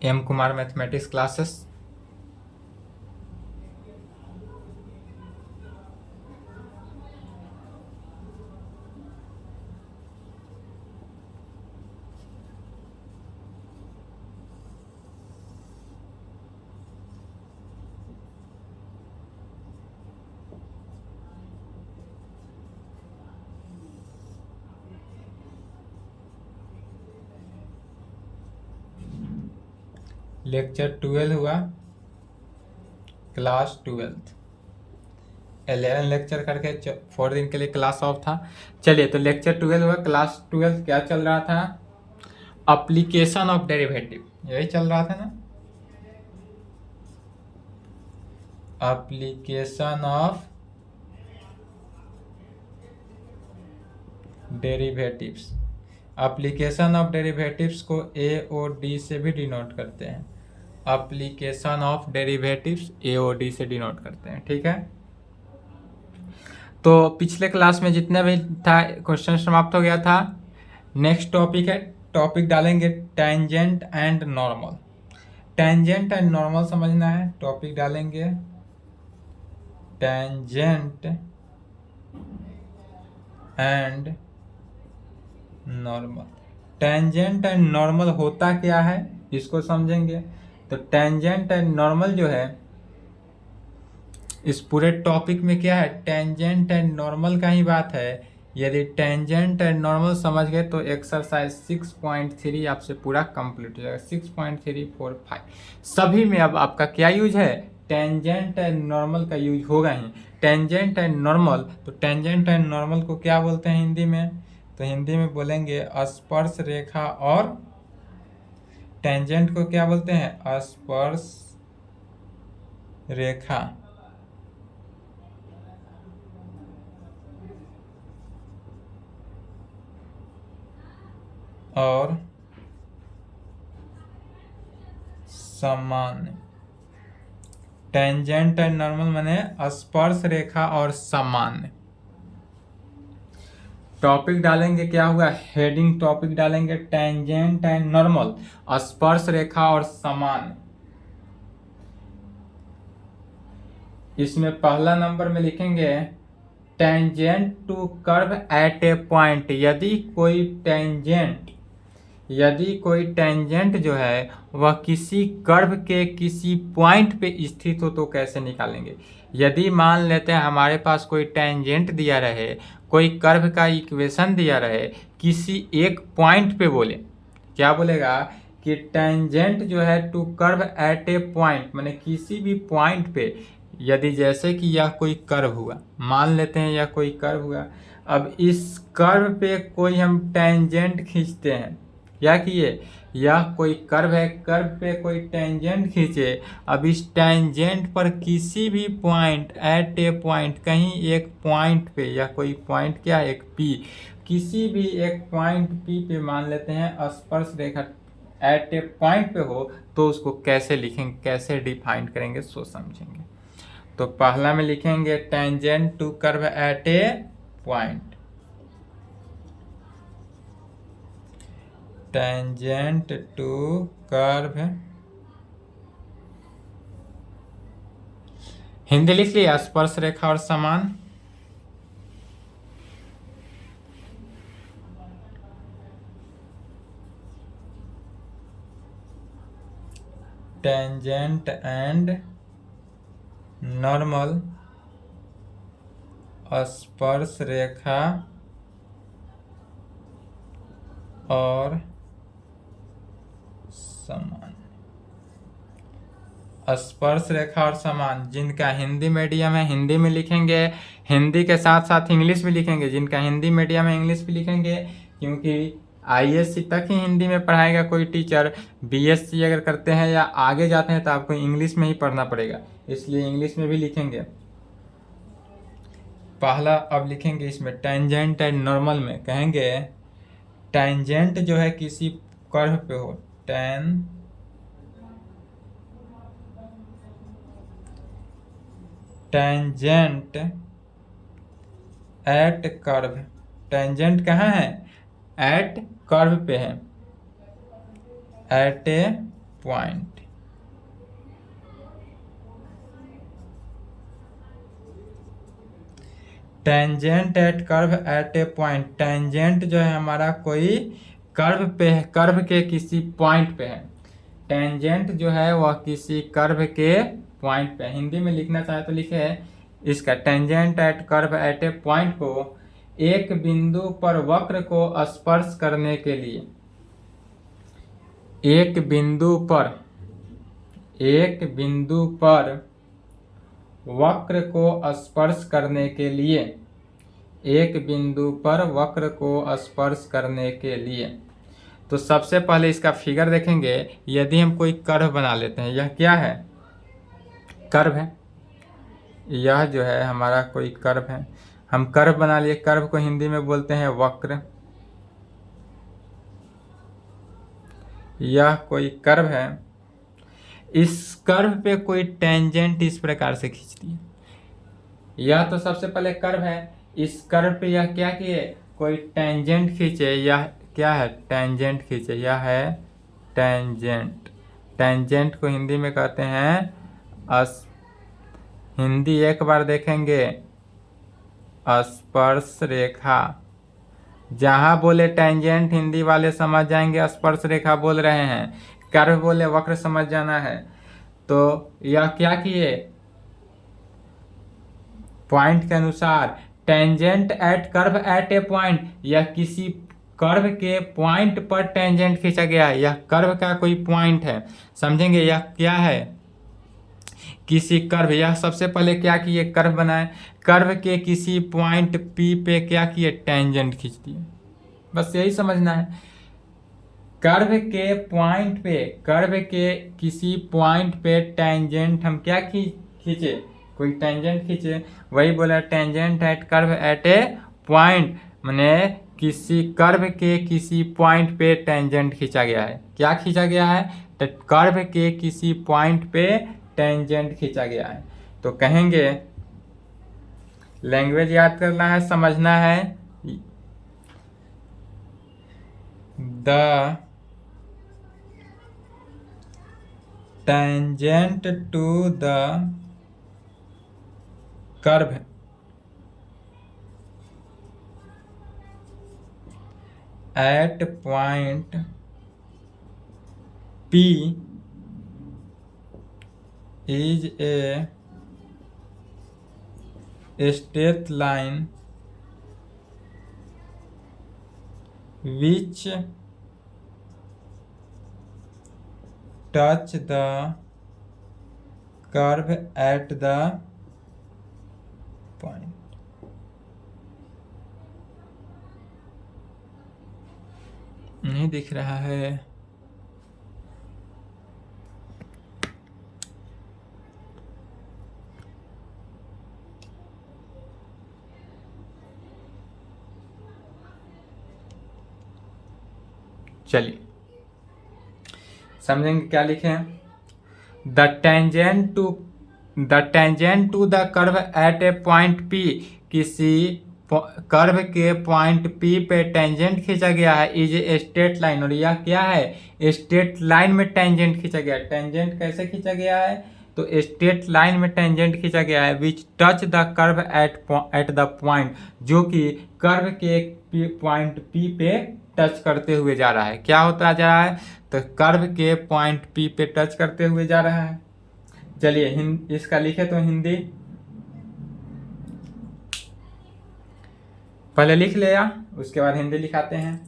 M Kumar mathematics classes. Lecture 12 हुआ, class 12th। 11 lecture करके 4 दिन के लिए क्लास ऑफ था। चलिए, तो लेक्चर 12 हुआ, क्लास 12 क्या चल रहा था? अप्लीकेशन ऑफ डेरिवेटिव, यही चल रहा था ना। Application of derivatives. Application of derivatives को ए और डी से भी डिनोट करते हैं। एप्लीकेशन ऑफ डेरिवेटिव्स ए और डी से डिनोट करते हैं, ठीक है। तो पिछले क्लास में जितने भी था क्वेश्चन समाप्त हो गया था। नेक्स्ट टॉपिक है, टॉपिक डालेंगे tangent and normal. Tangent and normal समझना है, टॉपिक डालेंगे tangent and normal. Tangent and normal होता क्या है इसको समझेंगे। तो टेंजेंट एंड नॉर्मल जो है, इस पूरे टॉपिक में क्या है, टेंजेंट एंड नॉर्मल का ही बात है। यदि टेंजेंट एंड नॉर्मल समझ गए तो एक्सरसाइज 6.3 आपसे पूरा कंप्लीट हो जाएगा। 6.345 सभी में अब आपका क्या यूज है, टेंजेंट एंड नॉर्मल का यूज होगा ही। टेंजेंट एंड नॉर्मल, तो टेंजेंट एंड नॉर्मल को क्या बोलते हैं हिंदी में? तो हिंदी में बोलेंगे स्पर्श रेखा, और टेंजेंट को क्या बोलते हैं, स्पर्श रेखा। और सामान्य। टेंजेंट एंड नॉर्मल माने स्पर्श रेखा और सामान्य। टॉपिक डालेंगे, क्या हुआ, हेडिंग टॉपिक डालेंगे टेंजेंट एंड नॉर्मल, स्पर्श रेखा और सामान्य। इसमें पहला नंबर में लिखेंगे tangent to curve at a point. यदि कोई टेंजेंट जो है वह किसी कर्व के किसी पॉइंट पे स्थित हो तो कैसे निकालेंगे। यदि मान लेते हैं हमारे पास कोई टेंजेंट दिया रहे, कोई कर्व का इक्वेशन दिया रहे, किसी एक पॉइंट पे बोले, क्या बोलेगा कि टेंजेंट जो है to curve at a point, माने किसी भी पॉइंट पे। यदि जैसे कि यह कोई कर्व हुआ, मान लेते हैं यह कोई कर्व हुआ, अब इस कर्व पे कोई हम टेंजेंट खींचते हैं। क्या किए, यह कोई कर्व है, कर्व पे कोई टेंजेंट खींचे। अब इस टेंजेंट पर किसी भी पॉइंट, एट ए पॉइंट, कहीं एक पॉइंट पे, या कोई पॉइंट क्या है, एक पी, किसी भी एक पॉइंट पी पे मान लेते हैं स्पर्श रेखा एट ए पॉइंट पे हो, तो उसको कैसे लिखेंगे, कैसे डिफाइन करेंगे, सो समझेंगे। तो पहला में लिखेंगे tangent to curve at a point. Tangent to curve, Hindi लिख लिया, स्पर्श रेखा और समान। टेंजेंट एंड नॉर्मल, स्पर्श रेखा और समान। स्पर्श रेखा और समान, जिनका हिंदी मीडियम है हिंदी में लिखेंगे, हिंदी के साथ साथ इंग्लिश भी लिखेंगे। जिनका हिंदी मीडियम है इंग्लिश भी लिखेंगे, क्योंकि आईएससी तक ही हिंदी में पढ़ाएगा कोई टीचर। बीएससी अगर करते हैं या आगे जाते हैं तो आपको इंग्लिश में ही पढ़ना पड़ेगा, इसलिए इंग्लिश में भी लिखेंगे। पहला अब लिखेंगे इसमें टेंजेंट एंड नॉर्मल में कहेंगे टेंजेंट जो है किसी कर्व पे हो, टेंजेंट एट कर्व। टेंजेंट कहाँ है, एट कर्व पे है, at a point. Tangent at curve at a point. Tangent जो है हमारा कोई कर्व पे है, कर्व के किसी पॉइंट पे है। टेंजेंट जो है वह किसी कर्व के पॉइंट पे। हिंदी में लिखना चाहे तो लिखे इसका, tangent at curve at a point को एक बिंदु पर वक्र को स्पर्श करने के लिए, एक बिंदु पर वक्र को स्पर्श करने के लिए, एक बिंदु पर वक्र को स्पर्श करने के लिए। तो सबसे पहले इसका फिगर देखेंगे। यदि हम कोई कर्व बना लेते हैं, यह क्या है? कर्व है। यह जो है हमारा कोई कर्व है, हम कर्व बना लिए। कर्व को हिंदी में बोलते हैं वक्र। यह कोई कर्व है। इस कर्व पे कोई टेंजेंट इस प्रकार से खींच दिए। यह तो सबसे पहले कर्व है। इस कर्व पे यह क्या किए? कोई टेंजेंट खींचे। यह क्या है? टेंजेंट खींचे। यह है टेंजेंट। टेंजेंट को हिंदी में कहते हैं हिंदी एक बार देखेंगे, स्पर्श रेखा। जहां बोले टेंजेंट हिंदी वाले समझ जाएंगे स्पर्श रेखा बोल रहे हैं, कर्व बोले वक्र समझ जाना है। तो यह क्या किए? पॉइंट के अनुसार tangent at curve at a point, यह किसी कर्व के पॉइंट पर टेंजेंट खींचा गया है। यह कर्व का कोई पॉइंट है, समझेंगे। यह क्या है? किसी कर्व। यह सबसे पहले क्या किए? कर्व बनाए। कर्व के किसी पॉइंट P पे क्या किए? टेंजेंट खींच दिए। बस यही समझना है। कर्व के पॉइंट पे, कर्व के किसी पॉइंट पे टेंजेंट हम क्या खींचे? कोई टेंजेंट खींचे। वही बोला tangent at curve at a point, माने किसी कर्व के किसी पॉइंट पे टेंजेंट खींचा गया है। क्या खींचा गया है? तो कर्व के किसी पॉइंट पे टेंजेंट खींचा गया है। तो कहेंगे, लैंग्वेज याद करना है, समझना है। The tangent to the curve at point P is a straight line which touch the curve at the point। नहीं दिख रहा है। चलिए समझेंगे क्या लिखे हैं। The tangent to the curve at a point P, किसी कर्व के पॉइंट P पे टेंजेंट खींचा गया है। इज ए स्ट्रेट लाइन, और यह क्या है? स्ट्रेट लाइन में टेंजेंट खींचा गया है। टेंजेंट कैसे खींचा गया है? तो स्ट्रेट लाइन में टेंजेंट खींचा गया है। विच touch the curve at the point, जो कि कर्व के पॉइंट P पे टच करते हुए जा रहा है। क्या होता जा रहा है? तो कर्व के पॉइंट P पे टच करते हुए जा रहा है। चलिए इसका लिखे तो हिंदी पहले लिख लिया, उसके बाद हिंदी लिखाते हैं।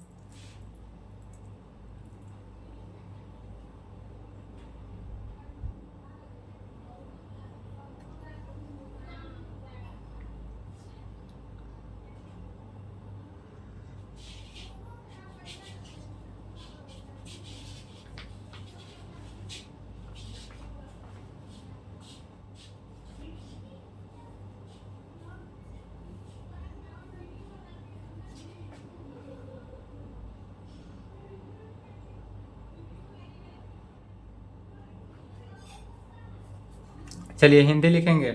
चलिए हिंदी लिखेंगे।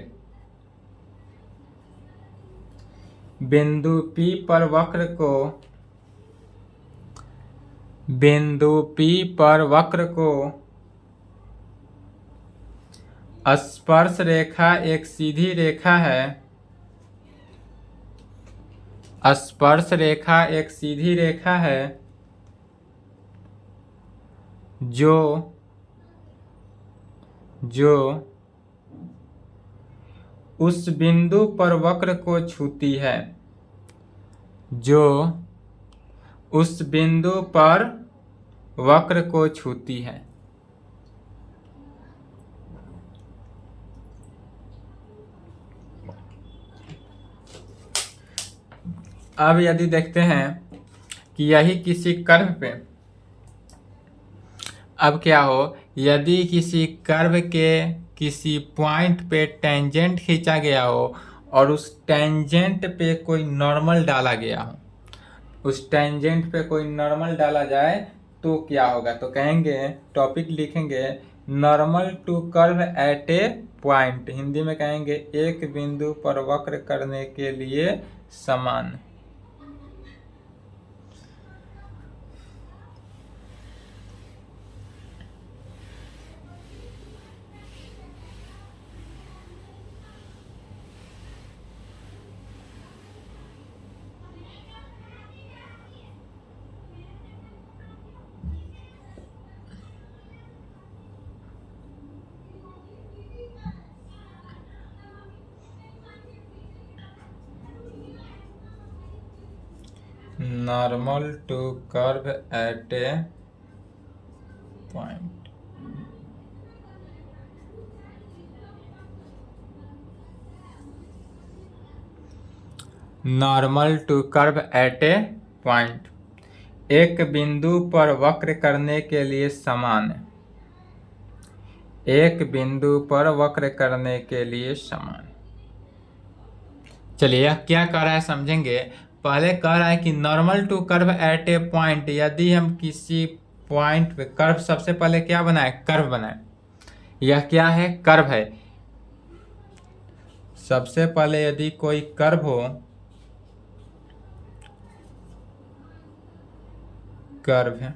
बिंदु P पर वक्र को स्पर्श रेखा एक सीधी रेखा है। स्पर्श रेखा एक सीधी रेखा है जो उस बिंदु पर वक्र को छूती है। जो उस बिंदु पर वक्र को छूती है। अब यदि देखते हैं कि यही किसी कर्व पे, अब क्या हो, यदि किसी कर्व के किसी पॉइंट पे टेंजेंट खींचा गया हो और उस टेंजेंट पे कोई नॉर्मल डाला गया हो, उस टेंजेंट पे कोई नॉर्मल डाला जाए तो क्या होगा। तो कहेंगे, टॉपिक लिखेंगे normal to curve at a point. Hindi में कहेंगे एक बिंदु पर वक्र करने के लिए समान। Normal to curve at a point. Normal to curve at a point, एक बिंदु पर वक्र करने के लिए समान। एक बिंदु पर वक्र करने के लिए समान। चलिए यह क्या कह रहा है समझेंगे। पहले कह रहा है कि normal to curve at a point, यदि हम किसी पॉइंट पे कर्व, सबसे पहले क्या बनाए, कर्व बनाए। यह क्या है, कर्व है। सबसे पहले यदि कोई कर्व हो, कर्व है,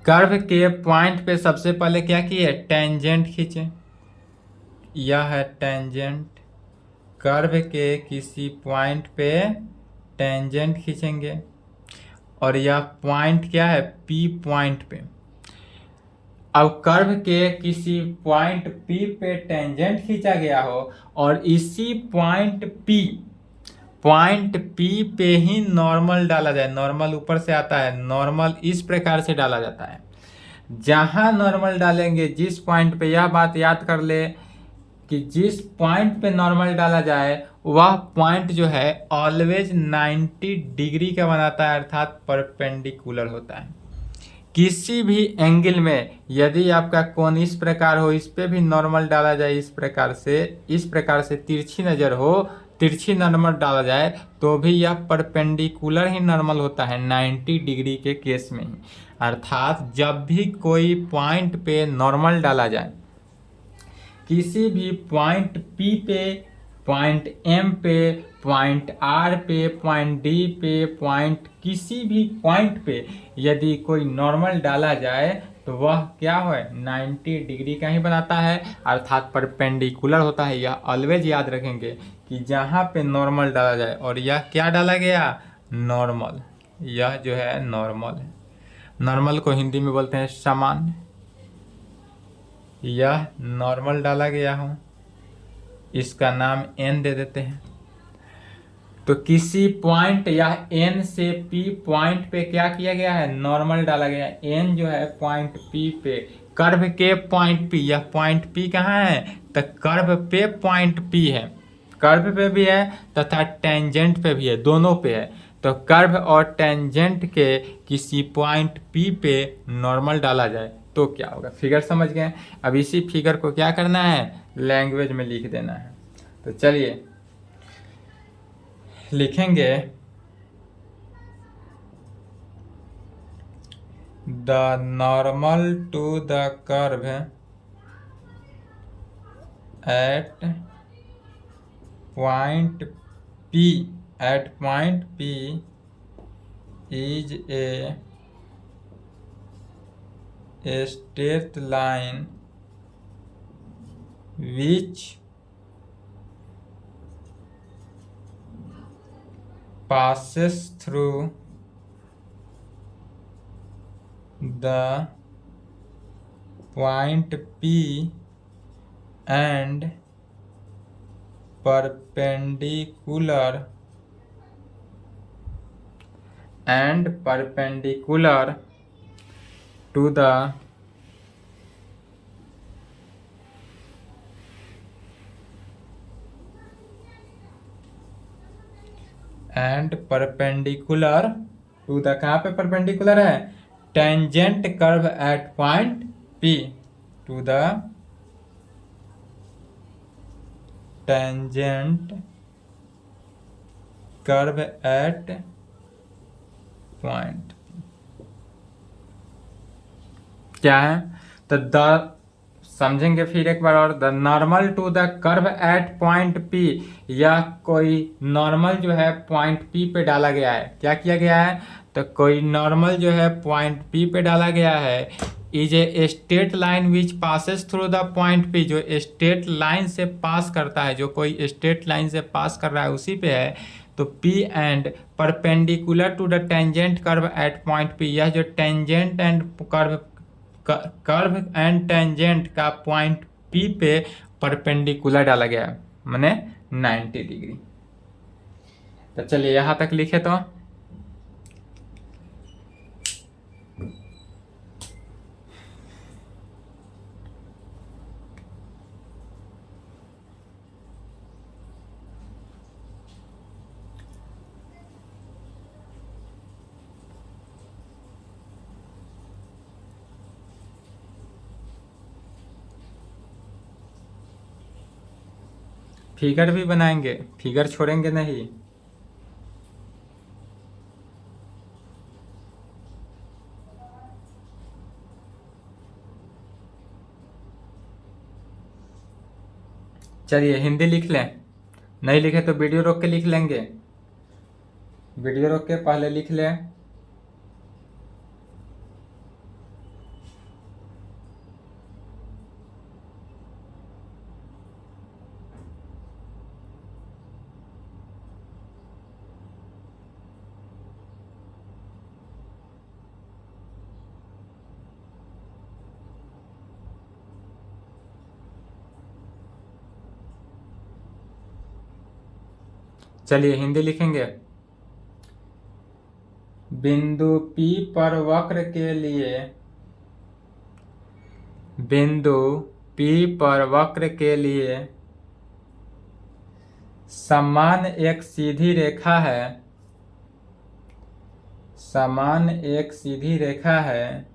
कर्व के पॉइंट पे सबसे पहले क्या किए, टेंजेंट खींचे। यह है टेंजेंट। कर्व के किसी पॉइंट पे टेंजेंट खींचेंगे और यह पॉइंट क्या है, पी पॉइंट पे। अब कर्व के किसी पॉइंट पी पे टेंजेंट खींचा गया हो और इसी पॉइंट पी पे ही नॉर्मल डाला जाए। नॉर्मल ऊपर से आता है, नॉर्मल इस प्रकार से डाला जाता है। जहां नॉर्मल डालेंगे, जिस पॉइंट पे, यह बात याद कर ले कि जिस पॉइंट पे नॉर्मल डाला जाए वह पॉइंट जो है ऑलवेज 90 डिग्री का बनाता है, अर्थात परपेंडिकुलर होता है। किसी भी एंगल में यदि आपका कोण इस प्रकार हो, इस पे भी नॉर्मल डाला जाए, इस प्रकार से तिरछी नजर हो, तिरछी नॉर्मल डाला जाए तो भी यह परपेंडिकुलर ही नॉर्मल होता है 90 डिग्री के केस में ही। अर्थात जब भी कोई पॉइंट पे नॉर्मल डाला जाए, किसी भी पॉइंट P पे, पॉइंट M पे, पॉइंट R पे, पॉइंट D पे, पॉइंट किसी भी पॉइंट पे यदि कोई नॉर्मल डाला जाए तो वह क्या है, 90 डिग्री का ही बनाता है, अर्थात परपेंडिकुलर होता है। यह ऑलवेज याद रखेंगे कि जहाँ पे नॉर्मल डाला जाए, और यह क्या डाला गया, नॉर्मल। यह जो है नॉर्मल है। नॉर्मल को हिंदी में बोलते हैं सामान्य। यह नॉर्मल डाला गया हो, इसका नाम n दे देते हैं। तो किसी पॉइंट या n से p पॉइंट पे क्या किया गया है, नॉर्मल डाला गया। n जो है पॉइंट p पे, कर्व के पॉइंट p। यह पॉइंट p कहाँ है, तो कर्व पे पॉइंट p है। कर्व पे भी है तथा टेंजेंट पे भी है, दोनों पे है। तो कर्व और टेंजेंट के किसी पॉइंट p पे नॉर्मल डाला जाए तो क्या होगा। फिगर समझ गए। अब इसी फिगर को क्या करना है, लैंग्वेज में लिख देना है। तो चलिए लिखेंगे, the normal to the curve at point P is a straight line which passes through the point P and perpendicular to the कहाँ पे परपेंडिकुलर है, tangent curve at point P to the tangent curve at point क्या है, तो the समझेंगे फिर एक बार और, the normal to the curve at point P, या कोई नॉर्मल जो है पॉइंट P पे डाला गया है, क्या किया गया है, तो कोई नॉर्मल जो है पॉइंट P पे डाला गया है, is a straight line which passes through the point P, जो स्ट्रेट लाइन से पास करता है, जो कोई स्ट्रेट लाइन से पास कर रहा है उसी पे है, तो P एंड परपेंडिकुलर टू ड tangent curve at point P, यह जो tangent and curve and tangent का पॉइंट P पे परपेंडिकुलर डाला गया है, माने 90 डिग्री। तो चलिए यहां तक लिखे तो फिगर भी बनाएंगे, फिगर छोड़ेंगे नहीं। चलिए हिंदी लिख लें, नहीं लिखे तो वीडियो रोक के लिख लेंगे, वीडियो रोक के पहले लिख लें। चलिए हिंदी लिखेंगे, बिंदु P पर वक्र के लिए, बिंदु P पर वक्र के लिए समान एक सीधी रेखा है, समान एक सीधी रेखा है,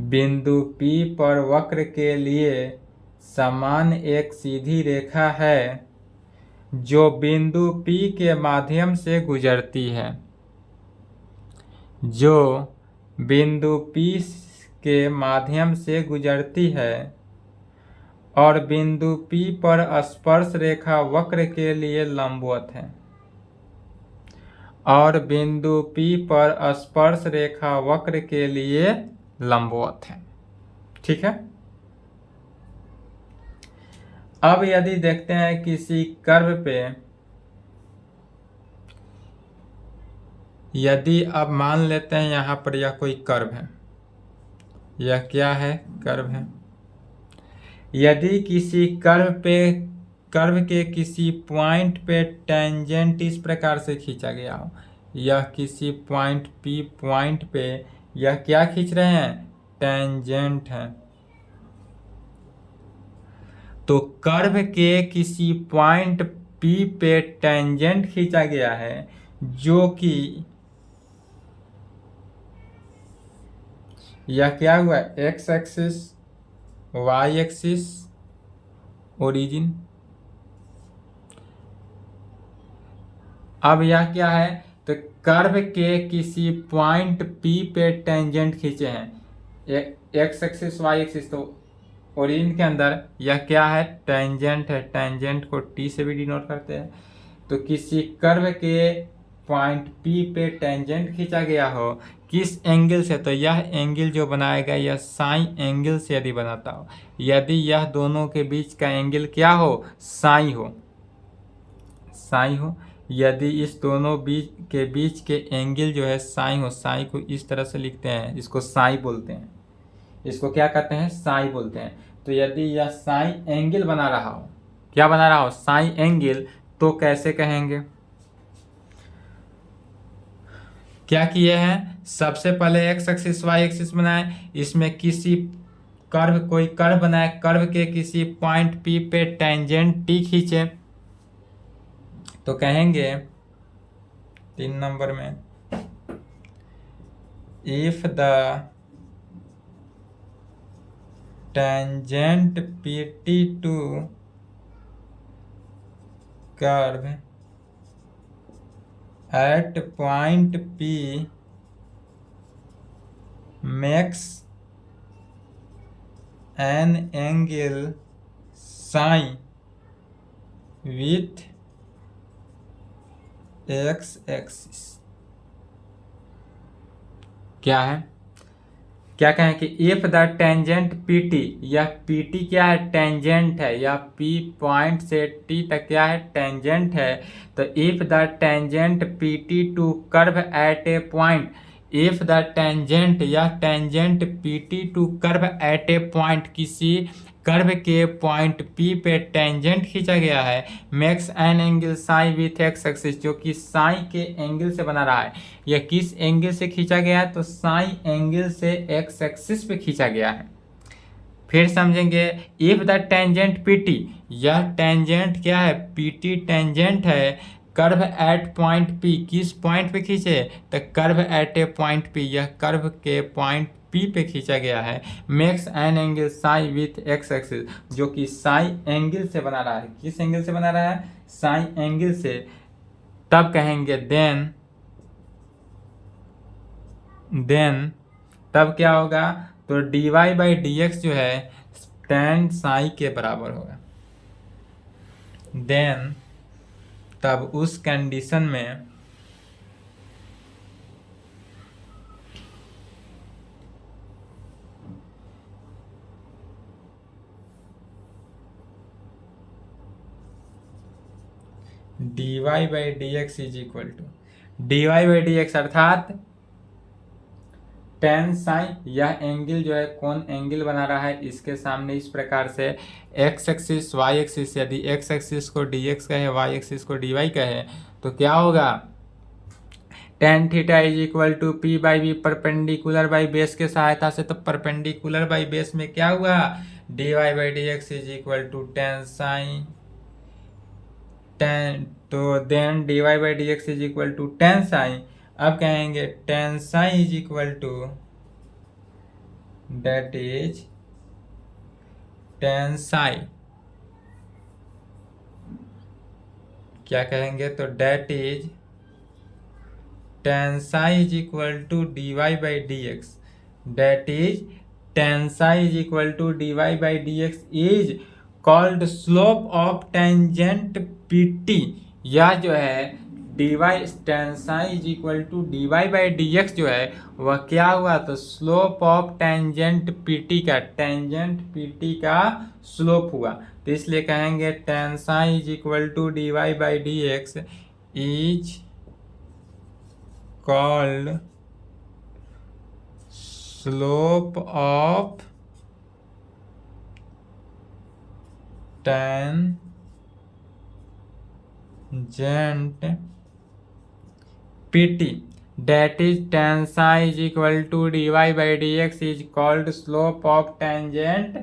बिंदु P पर वक्र के लिए समान एक सीधी रेखा है जो बिंदु P के माध्यम से गुजरती है, जो बिंदु P के माध्यम से गुजरती है और बिंदु P पर स्पर्श रेखा वक्र के लिए लंबवत है, और बिंदु P पर स्पर्श रेखा वक्र के लिए लंबवत है। ठीक है, अब यदि देखते हैं किसी कर्व पे, यदि अब मान लेते हैं यहाँ पर यह कोई कर्व है, यह क्या है, कर्व है, यदि किसी कर्व के किसी पॉइंट पे टेंजेंट इस प्रकार से खींचा गया हो, यह किसी पॉइंट P पॉइंट पे यह क्या खींच रहे हैं, टेंजेंट है, तो कर्व के किसी पॉइंट P पे टेंजेंट खींचा गया है जो कि यह क्या हुआ, X axis, Y axis, origin. अब यह क्या है, तो कर्व के किसी पॉइंट P पे टेंजेंट खींचे हैं, एक्स एक्सिस वाई एक्सिस, तो ओरिजिन के अंदर यह क्या है, टेंजेंट है, टेंजेंट को T से भी डिनोट करते हैं। तो किसी कर्व के पॉइंट P पे टेंजेंट खींचा गया हो, किस एंगल से, तो यह एंगल जो बनाएगा यह साइन एंगल से यदि बनाता हो, यदि यह दोनों के बीच का एंगल क्या हो, साई हो, साई हो, यदि इस दोनों के बीच के एंगल जो है साई हो, साई को इस तरह से लिखते हैं, इसको साई बोलते हैं, इसको क्या कहते हैं, साई बोलते हैं। तो यदि यह साई एंगल बना रहा हो, क्या बना रहा हो, साई एंगल, तो कैसे कहेंगे, क्या किए हैं, सबसे पहले एक्स एक्सिस वाई एक्सिस बनाए, इसमें किसी कर्व, कोई कर्व बनाए, कर्व के किसी पॉइंट P पे टेंजेंट T खींचे, तो कहेंगे 3 नंबर में, if the tangent PT to curve at point P makes an angle psi with x axis. क्या है, क्या कहें कि इफ द टेंजेंट PT, यह PT क्या है, टेंजेंट है, यह P पॉइंट से T तक क्या है, टेंजेंट है। तो if the tangent PT to curve at a point, if the tangent, यह tangent PT to curve at a point, किसी कर्व के पॉइंट P पे टेंजेंट खींचा गया है, makes an angle psi with X axis, जो कि साई के एंगल से बना रहा है। यह किस एंगल से खींचा गया है, तो साई एंगल से एक्स एक्सिस पे खींचा गया है। फिर समझेंगे, इफ द टेंजेंट PT, यह टेंजेंट क्या है, PT टेंजेंट है, कर्व एट पॉइंट P, किस पॉइंट पे खींचे, तो curve at a point P, यह कर्व के पॉइंट P पे खींचा गया है, makes an angle psi with X axis, जो कि साई एंगल से बना रहा है, किस एंगल से बना रहा है, साई एंगल से। तब कहेंगे देन तब क्या होगा, तो dy/dx जो है tan साई के बराबर होगा। देन तब उस कंडीशन में dy/dx is equal to, dy/dx अर्थात टेन साइन, यह एंगल जो है कौन एंगल बना रहा है, इसके सामने इस प्रकार से एक्स एक्सिस वाई एक्सिस, यदि एक्स एक्सिस को dx कहे, वाई एक्सिस को dy कहे, तो क्या होगा, tan theta is equal to P/V, perpendicular by base के सहायता से। तो परपेंडिकुलर बाई बेस में क्या हुआ, dy/dx is equal to tan psi, tan, तो then dy/dx is equal to tan psi. अब कहेंगे tan sign is equal to, that is tan psi, क्या कहेंगे, तो that is tan sign is equal to dy/dx, that is tan sign is equal to dy/dx is called slope of tangent PT। यह जो है dy tan sign is equal to dy/dx जो है वह क्या हुआ, तो स्लोप ऑफ टेंजेंट PT का, टेंजेंट PT का स्लोप हुआ। तो इसलिए कहेंगे tan sign is equal to dy/dx is called slope of tangent PT, that is tan psi is equal to dy/dx is called slope of tangent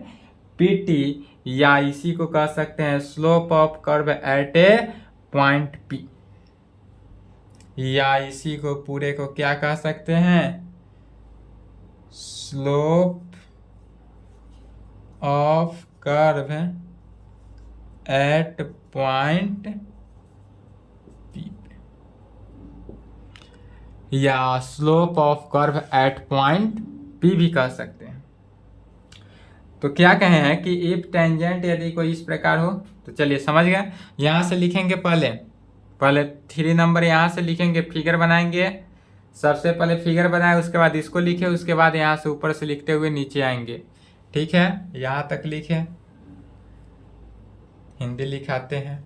PT, या इसी को कह सकते हैं slope of curve at a point P, या इसी को पूरे को क्या कह सकते हैं, slope of curve at point P, या slope of curve at point P भी कह सकते हैं। तो क्या कहे हैं कि इफ टेंजेंट यदि कोई इस प्रकार हो, तो चलिए समझ गए। यहां से लिखेंगे पहले पहले 3 नंबर यहाँ से लिखेंगे, फिगर बनाएंगे। सबसे पहले फिगर बनाए, उसके बाद इसको लिखे, उसके बाद यहाँ से ऊपर से लिखते हुए नीचे आएंगे। ठीक है, यहाँ तक लिखे, हिंदी लिखाते हैं।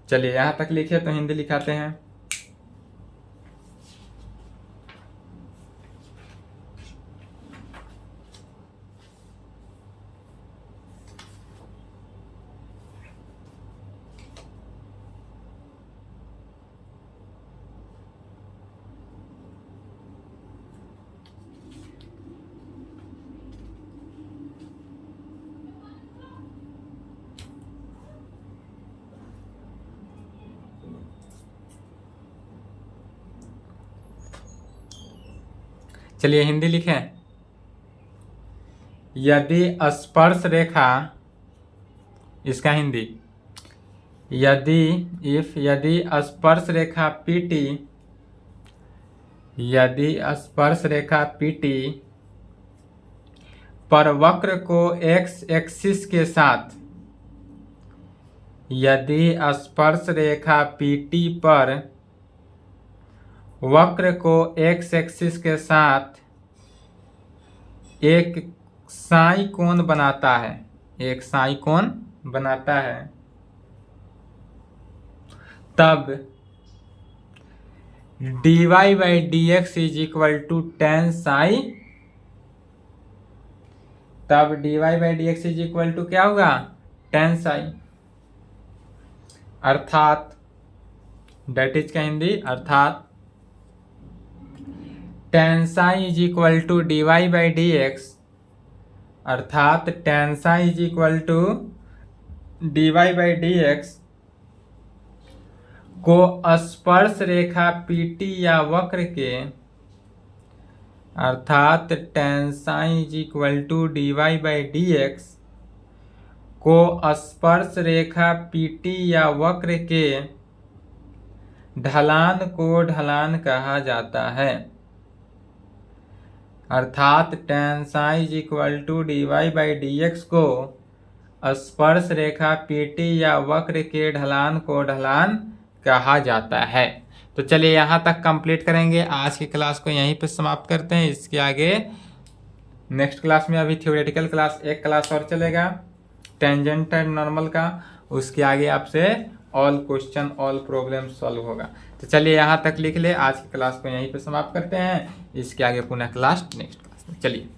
चलिए यहाँ तक लिखे तो हिंदी लिखाते हैं। चलिए हिंदी लिखें। यदि स्पर्श रेखा, इसका हिंदी, यदि स्पर्श रेखा PT, यदि स्पर्श रेखा PT पर वक्र को x एक्सिस के साथ, यदि स्पर्श रेखा PT पर वक्र को x एक्सिस के साथ एक साई कोण बनाता है, एक साई कोण बनाता है, तब dy/dx is equal to tan psi, तब dy/dx इज इक्वल टू क्या होगा, tan साई। अर्थात डेट इज का हिंदी, अर्थात tan psi is equal to dy/dx, अर्थात tan psi is equal to dy/dx को स्पर्श रेखा PT या वक्र के, अर्थात tan psi is equal to dy/dx को स्पर्श रेखा PT या वक्र के ढलान को ढलान कहा जाता है, अर्थात tan psi is equal to dy/dx को स्पर्श रेखा PT या वक्र के ढलान को ढलान कहा जाता है। तो चलिए यहाँ तक कंप्लीट करेंगे। आज की क्लास को यहीं पे समाप्त करते हैं। इसके आगे नेक्स्ट क्लास में, अभी थ्योरेटिकल क्लास एक क्लास और चलेगा टेंजेंट एंड नॉर्मल का, उसके आगे आपसे all question all problem solve होगा। तो चलिए यहाँ तक लिख ले। आज की क्लास को यहीं पे समाप्त करते हैं। इसके आगे पुनः क्लास नेक्स्ट क्लास में। चलिए।